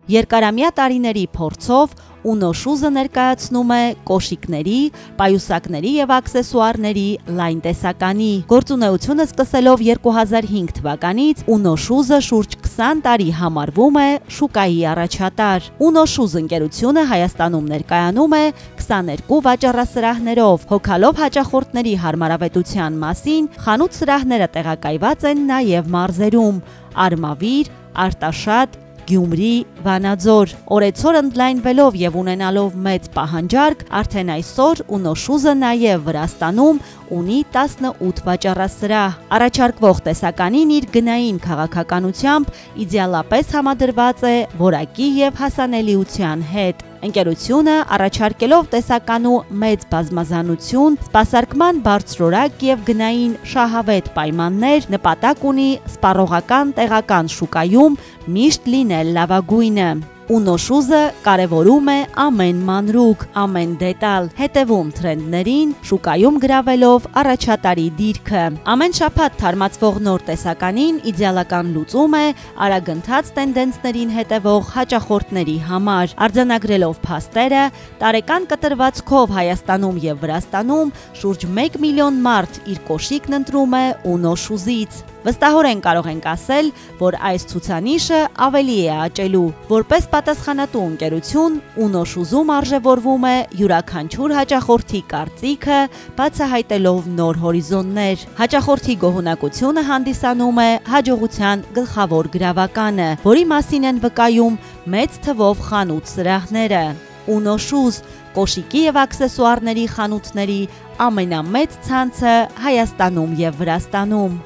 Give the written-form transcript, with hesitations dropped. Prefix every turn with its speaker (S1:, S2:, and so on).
S1: Երկարամյա տարիների փորձով Uno Shoes-ը ներկայացնում է կոշիկների, պայուսակների և աքսեսուարների լայն տեսականի։ Գործունեությունը սկսելով 2005 թվականից Uno Shoes-ը շուրջ 20 տարի համարվում է շուկայի առաջատար։ Uno Shoes ընկերությունը Հայաստանում ներկայանում է 22 վաճառասրահներով։ Հոգալով հաճախորդների հարմարավետության մասին խանութ սրահները տեղակայված են նաև մարզերում՝ Արմավիր, Արտաշատ, Գյումրի, Վանաձոր։ Օրեցօր ընդլայնվելով և ունենալով մեծ պահանջարկ, արդեն այսօր Uno Shoes-ը նաև Վրաստանում ունի 18 վաճառասրահ։ Առաջարկվող տեսականին իր գնային քաղաքականությամբ իդեալապես համադրված է որակի և հասանելիության հետ։ Ընկերությունը առաջարկելով տեսականու մեծ բազմազանություն, սպասարկման բարձրորակ և գնային շահավետ պայմաններ, նպատակ ունի սպառողական տեղական շուկայում միշտ լինել լավագույնը։ Uno Shoes-ը կարևորում է ամեն մանրուք, ամեն դետալ, հետևում թրենդներին, շուկայում գրավելով առաջատարի դիրքը։ Ամեն շաբաթ թարմացվող նոր տեսականին իդեալական լուծում է արագընթաց տենդենսներին հետևող հաճախորդների համար։ Արձանագրելով փաստերը, տարեկան կտրվածքով Հայաստանում և Վրաստանում շուրջ 1 միլիոն մարդ իր կոշիկն ընտրում է Uno Shoes-ից։ Վստահորեն կարող ենք ասել, որ այս ցուցանիշը ավելի է աճելու։ Որպես պատասխանատու ընկերություն, Uno Shoes-ում արժևորվում է յուրաքանչյուր հաճախորդի կարծիքը, բացահայտելով նոր հորիզոններ։ Հաճախորդի գոհունակությունը հանդիսանում է հաջողության գլխավոր գրավականը, որի մասին են վկայում մեծ թվով խանութ սրահները։ Uno Shoes կոշիկի և աքսեսուարների խանութների ամենամեծ ցանցը Հայաստանում և Վրաստանում։